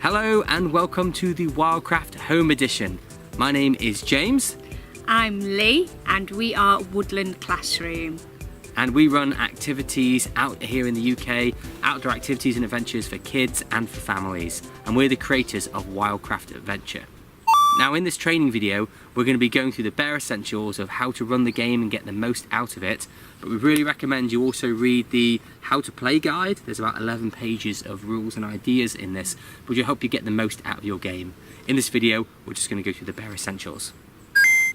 Hello and welcome to the Wildcraft Home Edition. My name is James. I'm Lee and we are Woodland Classroom. And we run activities out here in the UK, outdoor activities and adventures for kids and for families. And we're the creators of Wildcraft Adventure. Now in this training video, we're going to be going through the bare essentials of how to run the game and get the most out of it. But we really recommend you also read the how to play guide. There's about 11 pages of rules and ideas in this, which will help you get the most out of your game. In this video, we're just going to go through the bare essentials.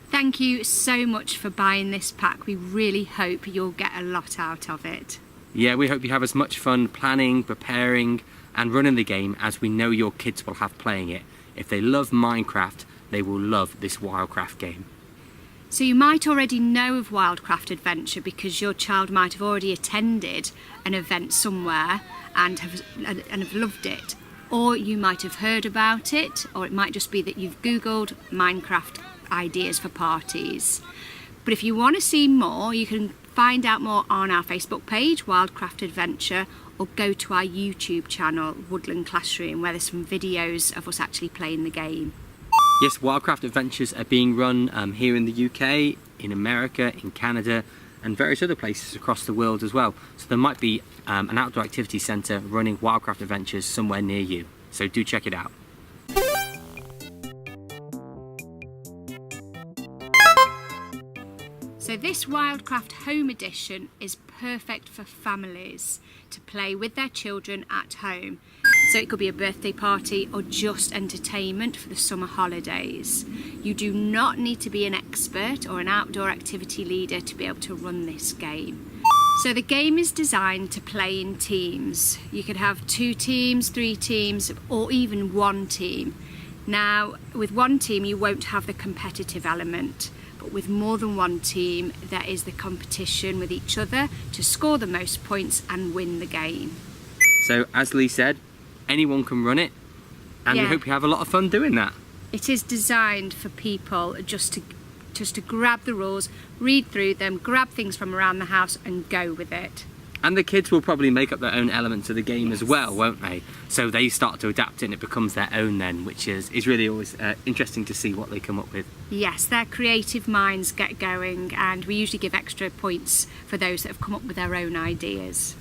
Thank you so much for buying this pack. We really hope you'll get a lot out of it. Yeah, we hope you have as much fun planning, preparing and running the game as we know your kids will have playing it. If they love Minecraft, they will love this Wildcraft game. So you might already know of Wildcraft Adventure because your child might have already attended an event somewhere and have loved it. Or you might have heard about it, or it might just be that you've Googled Minecraft ideas for parties. But if you want to see more, you can find out more on our Facebook page, Wildcraft Adventure, or go to our YouTube channel, Woodland Classroom, where there's some videos of us actually playing the game. Yes, Wildcraft Adventures are being run here in the UK, in America, in Canada, and various other places across the world as well. So there might be an outdoor activity centre running Wildcraft Adventures somewhere near you. So do check it out. So this Wildcraft Home Edition is perfect for families to play with their children at home. So it could be a birthday party or just entertainment for the summer holidays. You do not need to be an expert or an outdoor activity leader to be able to run this game. So the game is designed to play in teams. You could have 2 teams, 3 teams, or even 1 team. Now, with 1 team, you won't have the competitive element. But with more than 1 team, there is the competition with each other to score the most points and win the game. So as Lee said, anyone can run it, and we hope you have a lot of fun doing that. It is designed for people just to grab the rules, read through them, grab things from around the house and go with it. And the kids will probably make up their own elements of the game as well, won't they? So they start to adapt it and it becomes their own then, which is really always interesting to see what they come up with. Yes, their creative minds get going, and we usually give extra points for those that have come up with their own ideas.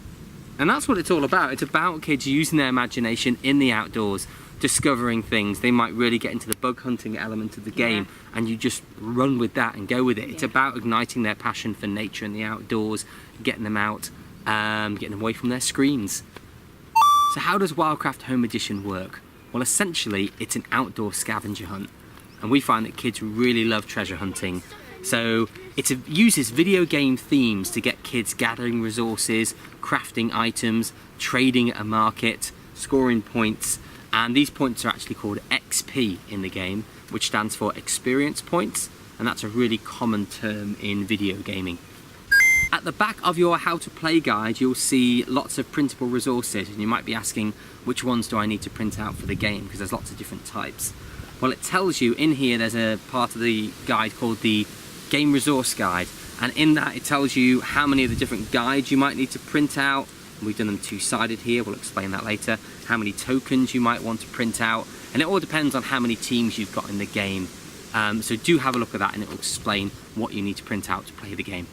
And that's what it's all about. It's about kids using their imagination in the outdoors, discovering things. They might really get into the bug hunting element of the game, and you just run with that and go with it. It's about igniting their passion for nature and the outdoors, getting them out, getting them away from their screens. So how does Wildcraft Home Edition work? Well, essentially it's an outdoor scavenger hunt, and we find that kids really love treasure hunting. So it uses video game themes to get kids gathering resources, crafting items, trading at a market, scoring points, and these points are actually called XP in the game, which stands for experience points, and that's a really common term in video gaming. At the back of your how to play guide, you'll see lots of printable resources, and you might be asking, which ones do I need to print out for the game? Because there's lots of different types. Well, it tells you in here, there's a part of the guide called the Game Resource Guide, and in that it tells you how many of the different guides you might need to print out. We've done them 2-sided here, we'll explain that later. How many tokens you might want to print out, and it all depends on how many teams you've got in the game. So do have a look at that, and it will explain what you need to print out to play the game.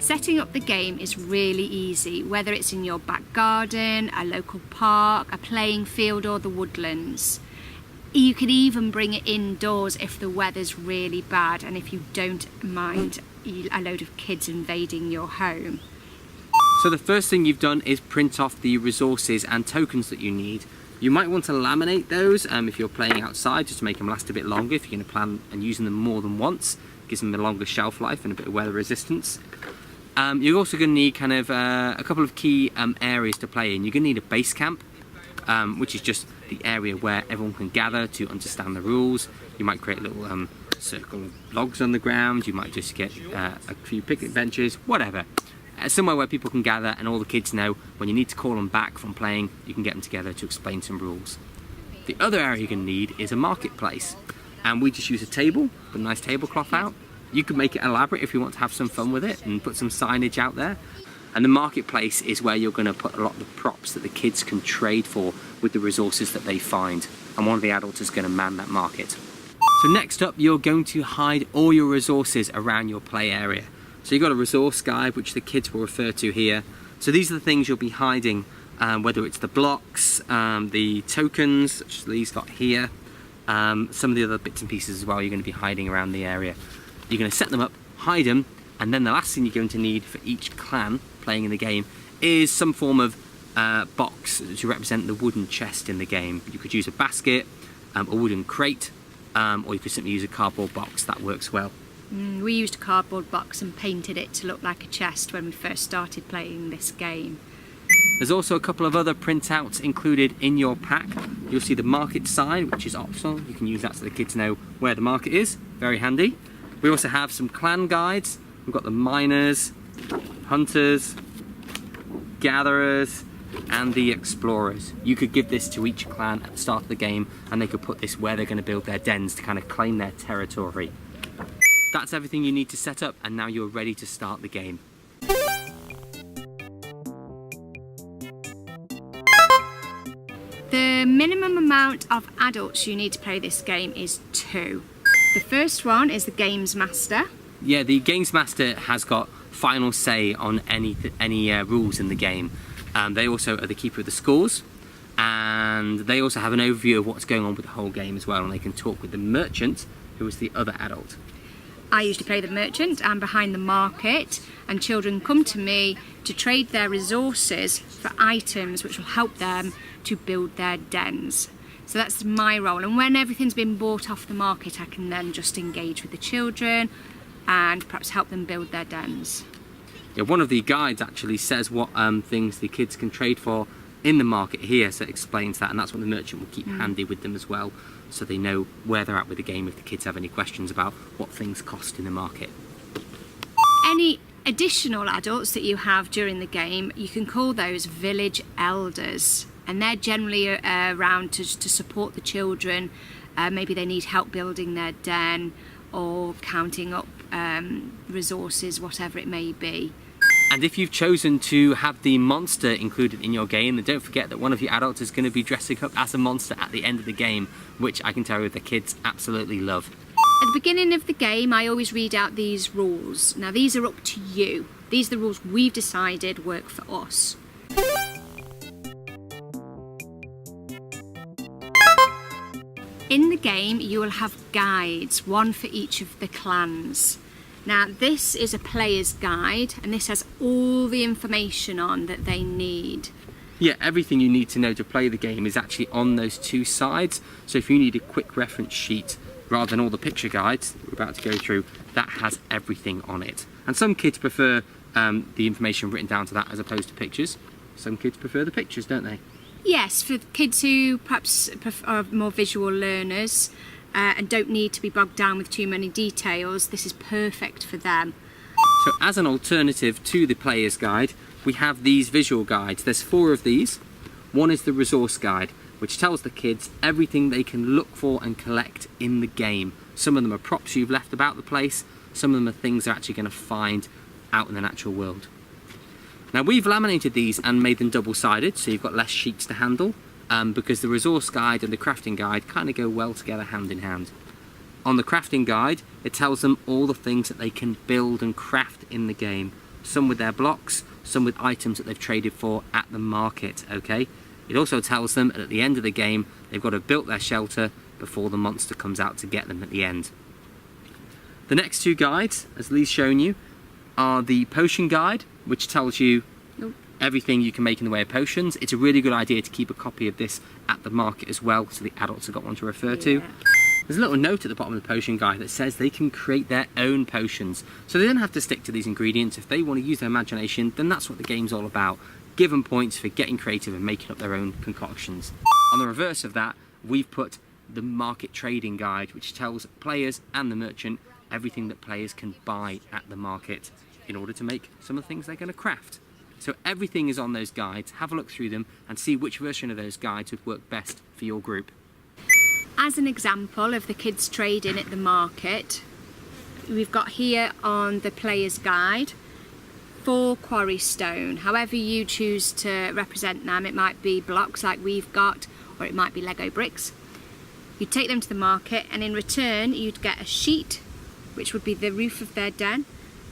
Setting up the game is really easy, whether it's in your back garden, a local park, a playing field or the woodlands. You can even bring it indoors if the weather's really bad and if you don't mind a load of kids invading your home. So the first thing you've done is print off the resources and tokens that you need. You might want to laminate those if you're playing outside, just to make them last a bit longer. If you're going to plan on using them more than once, it gives them a longer shelf life and a bit of weather resistance. You're also going to need kind of a couple of key areas to play in. You're going to need a base camp, which is just the area where everyone can gather to understand the rules. You might create a little circle of logs on the ground. You might just get a few picnic benches, whatever. Somewhere where people can gather and all the kids know when you need to call them back from playing, you can get them together to explain some rules. The other area you're going to need is a marketplace, and we just use a table, put a nice tablecloth out. You can make it elaborate if you want to have some fun with it and put some signage out there. And the marketplace is where you're going to put a lot of the props that the kids can trade for with the resources that they find. And one of the adults is going to man that market. So next up, you're going to hide all your resources around your play area. So you've got a resource guide, which the kids will refer to here. So these are the things you'll be hiding, whether it's the blocks, the tokens, such as these got here, some of the other bits and pieces as well you're going to be hiding around the area. You're going to set them up, hide them, and then the last thing you're going to need for each clan playing in the game is some form of box to represent the wooden chest in the game. You could use a basket, a wooden crate, or you could simply use a cardboard box. That works well. We used a cardboard box and painted it to look like a chest when we first started playing this game. There's also a couple of other printouts included in your pack. You'll see the market sign, which is optional. You can use that so the kids know where the market is. Very handy. We also have some clan guides. We've got the miners, hunters, gatherers, and the explorers. You could give this to each clan at the start of the game, and they could put this where they're going to build their dens to kind of claim their territory. That's everything you need to set up, and now you're ready to start the game. The minimum amount of adults you need to play this game is 2. The first one is the Games Master. Yeah, the Games Master has got final say on any rules in the game. They also are the keeper of the scores, and they also have an overview of what's going on with the whole game as well, and they can talk with the merchant, who is the other adult. I usually play the merchant. I'm behind the market, and children come to me to trade their resources for items which will help them to build their dens. So that's my role, and when everything's been bought off the market, I can then just engage with the children and perhaps help them build their dens. Yeah, one of the guides actually says what things the kids can trade for in the market here, so it explains that, and that's what the merchant will keep handy with them as well, so they know where they're at with the game if the kids have any questions about what things cost in the market. Any additional adults that you have during the game, you can call those village elders, and they're generally around to support the children. Maybe they need help building their den or counting up resources, whatever it may be. And if you've chosen to have the monster included in your game, then don't forget that one of your adults is going to be dressing up as a monster at the end of the game, which I can tell you the kids absolutely love. At the beginning of the game, I always read out these rules. Now, these are up to you. These are the rules we've decided work for us. In the game, you will have guides, one for each of the clans. Now, this is a player's guide, and this has all the information on that they need. Yeah, everything you need to know to play the game is actually on those two sides. So if you need a quick reference sheet, rather than all the picture guides that we're about to go through, that has everything on it. And some kids prefer the information written down to that as opposed to pictures. Some kids prefer the pictures, don't they? Yes, for kids who perhaps are more visual learners and don't need to be bogged down with too many details, this is perfect for them. So as an alternative to the player's guide, we have these visual guides. There's 4 of these. One is the resource guide, which tells the kids everything they can look for and collect in the game. Some of them are props you've left about the place, some of them are things they're actually going to find out in the natural world. Now, we've laminated these and made them double-sided, so you've got less sheets to handle, because the resource guide and the crafting guide kind of go well together hand in hand. On the crafting guide, it tells them all the things that they can build and craft in the game, some with their blocks, some with items that they've traded for at the market, okay? It also tells them that at the end of the game, they've got to have built their shelter before the monster comes out to get them at the end. The next 2 guides, as Lee's shown you, are the potion guide, which tells you everything you can make in the way of potions. It's a really good idea to keep a copy of this at the market as well, so the adults have got one to refer to. There's a little note at the bottom of the potion guide that says they can create their own potions. So they don't have to stick to these ingredients. If they want to use their imagination, then that's what the game's all about. Give them points for getting creative and making up their own concoctions. On the reverse of that, we've put the market trading guide, which tells players and the merchant everything that players can buy at the market in order to make some of the things they're going to craft. So everything is on those guides. Have a look through them and see which version of those guides would work best for your group. As an example of the kids trading at the market, we've got here on the player's guide 4 quarry stone, however you choose to represent them. It might be blocks like we've got, or it might be Lego bricks. You'd take them to the market, and in return you'd get a sheet, which would be the roof of their den.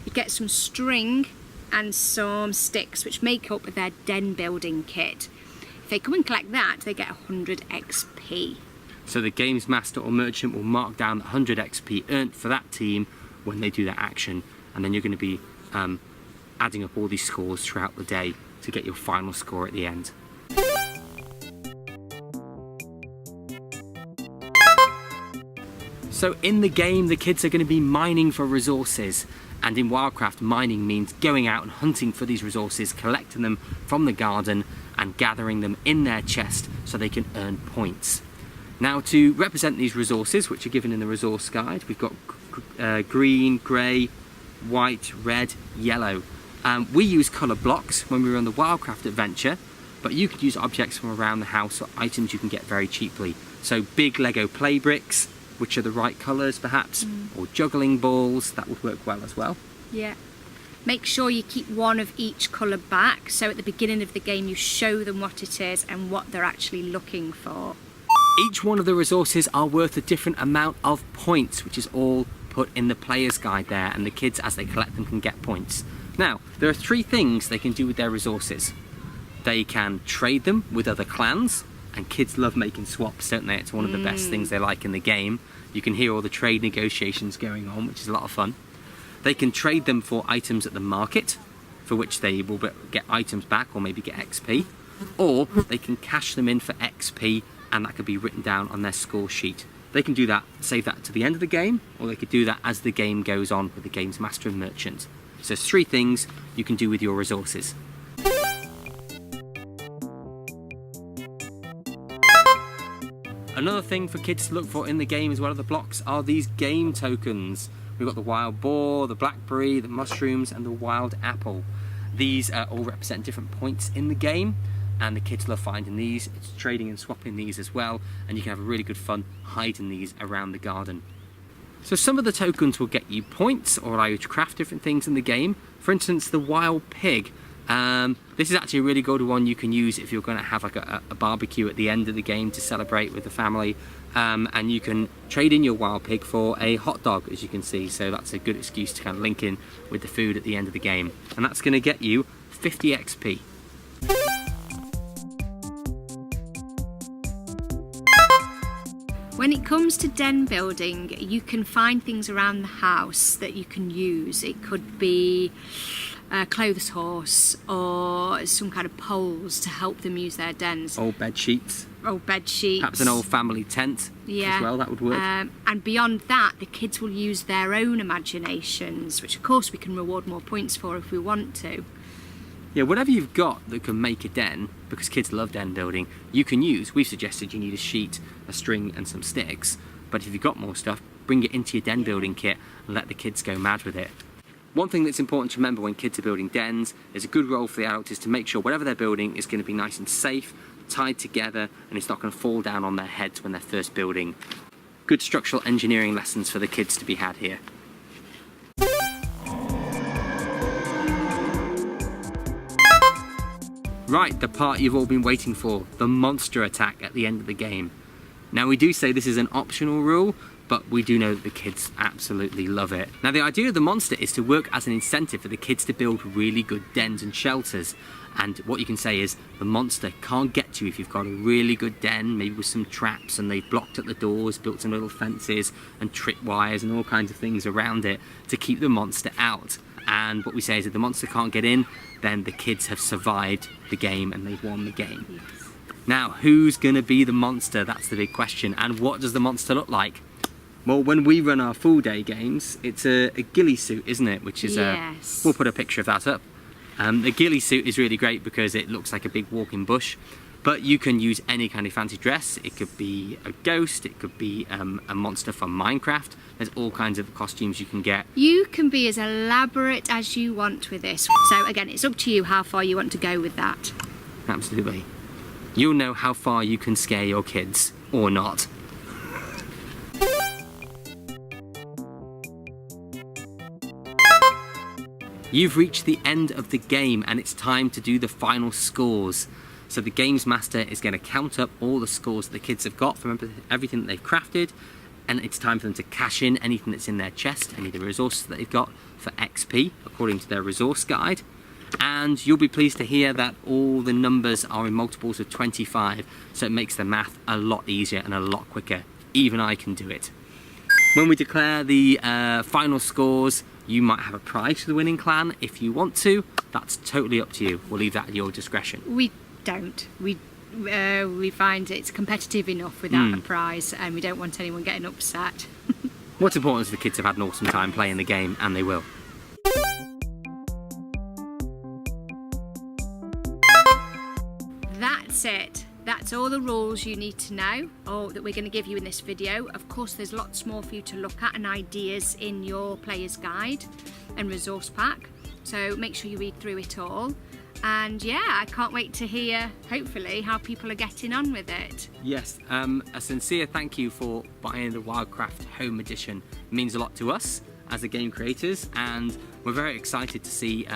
You'd get some string and some sticks, which make up their den building kit. If they come and collect that, they get 100 XP. So the games master or merchant will mark down the 100 XP earned for that team when they do that action, and then you're going to be adding up all these scores throughout the day to get your final score at the end. So in the game, the kids are going to be mining for resources, and in Wildcraft, mining means going out and hunting for these resources, collecting them from the garden and gathering them in their chest so they can earn points. Now, to represent these resources, which are given in the resource guide, we've got green, grey, white, red, yellow. We use colour blocks when we run the Wildcraft Adventure, but you could use objects from around the house or items you can get very cheaply. So big Lego play bricks, which are the right colours perhaps, or juggling balls, that would work well as well. Yeah. Make sure you keep one of each colour back, so at the beginning of the game you show them what it is and what they're actually looking for. Each one of the resources are worth a different amount of points, which is all put in the player's guide there, and the kids, as they collect them, can get points. Now, there are 3 things they can do with their resources. They can trade them with other clans, and kids love making swaps, don't they? It's one of the best things they like in the game. You can hear all the trade negotiations going on, which is a lot of fun. They can trade them for items at the market, for which they will get items back or maybe get XP. Or they can cash them in for XP, and that could be written down on their score sheet. They can do that, save that to the end of the game, or they could do that as the game goes on with the game's master and merchant. So there's 3 things you can do with your resources. Another thing for kids to look for in the game as well as the blocks are these game tokens. We've got the wild boar, the blackberry, the mushrooms, and the wild apple. These all represent different points in the game, and the kids love finding these. It's trading and swapping these as well, and you can have a really good fun hiding these around the garden. So some of the tokens will get you points or allow you to craft different things in the game. For instance, the wild pig. This is actually a really good one you can use if you're going to have like a barbecue at the end of the game to celebrate with the family, and you can trade in your wild pig for a hot dog, as you can see. So that's a good excuse to kind of link in with the food at the end of the game, and that's going to get you 50 XP. When it comes to den building, you can find things around the house that you can use. It could be a clothes horse or some kind of poles to help them use their dens. Old bed sheets. Old bed sheets. Perhaps an old family tent as well, that would work. And beyond that, the kids will use their own imaginations, which of course we can reward more points for if we want to. Yeah, whatever you've got that can make a den, because kids love den building, you can use. We've suggested you need a sheet, a string and some sticks, but if you've got more stuff, bring it into your den building kit and let the kids go mad with it. One thing that's important to remember when kids are building dens is a good role for the adults is to make sure whatever they're building is going to be nice and safe, tied together, and it's not going to fall down on their heads when they're first building. Good structural engineering lessons for the kids to be had here. Right, the part you've all been waiting for, the monster attack at the end of the game. Now we do say this is an optional rule, but we do know that the kids absolutely love it. Now the idea of the monster is to work as an incentive for the kids to build really good dens and shelters. And what you can say is the monster can't get to you if you've got a really good den, maybe with some traps and they've blocked at the doors, built some little fences and tripwires and all kinds of things around it to keep the monster out. And what we say is if the monster can't get in, then the kids have survived the game and they've won the game. Yes. Now, who's going to be the monster? That's the big question. And what does the monster look like? Well, when we run our full day games, it's a ghillie suit, isn't it? Which is yes. We'll put a picture of that up. The ghillie suit is really great because it looks like a big walking bush. But you can use any kind of fancy dress. It could be a ghost, it could be a monster from Minecraft. There's all kinds of costumes you can get. You can be as elaborate as you want with this. So again, it's up to you how far you want to go with that. Absolutely. You'll know how far you can scare your kids, or not. You've reached the end of the game and it's time to do the final scores. So the Games Master is going to count up all the scores that the kids have got from everything that they've crafted, and it's time for them to cash in anything that's in their chest, any of the resources that they've got for XP according to their resource guide. And you'll be pleased to hear that all the numbers are in multiples of 25, so it makes the math a lot easier and a lot quicker. Even I can do it. When we declare the final scores, you might have a prize for the winning clan if you want to. That's totally up to you. We'll leave that at your discretion. We don't. We find it's competitive enough without a prize, and we don't want anyone getting upset. What's important is the kids have had an awesome time playing the game, and they will. That's it. That's all the rules you need to know, or that we're going to give you in this video. Of course, there's lots more for you to look at and ideas in your player's guide and resource pack. So make sure you read through it all. And yeah, I can't wait to hear, hopefully, how people are getting on with it. Yes, a sincere thank you for buying the Wildcraft Home Edition. It means a lot to us as the game creators, and we're very excited to see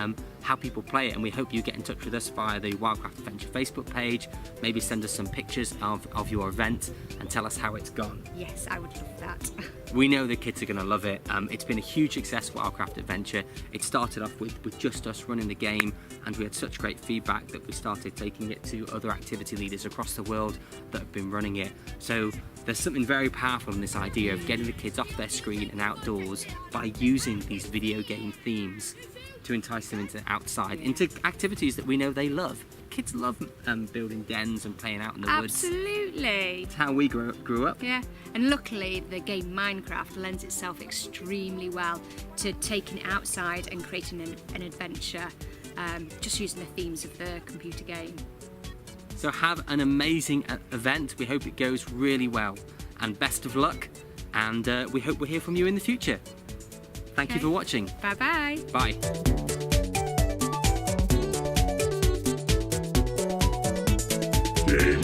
how people play it, and we hope you get in touch with us via the Wildcraft Adventure Facebook page. Maybe send us some pictures of your event and tell us how it's gone. Yes, I would love that. We know the kids are going to love it. It's been a huge success for Wildcraft Adventure. It started off with just us running the game, and we had such great feedback that we started taking it to other activity leaders across the world that have been running it. So there's something very powerful in this idea of getting the kids off their screen and outdoors by using these video game themes to entice them into outside, into activities that we know they love. Kids love building dens and playing out in the woods. Absolutely. It's how we grew up. Yeah, and luckily the game Minecraft lends itself extremely well to taking it outside and creating an adventure, just using the themes of the computer game. So have an amazing event. We hope it goes really well, and best of luck, and we hope we'll hear from you in the future. Thank you for watching. Bye-bye. Bye. Game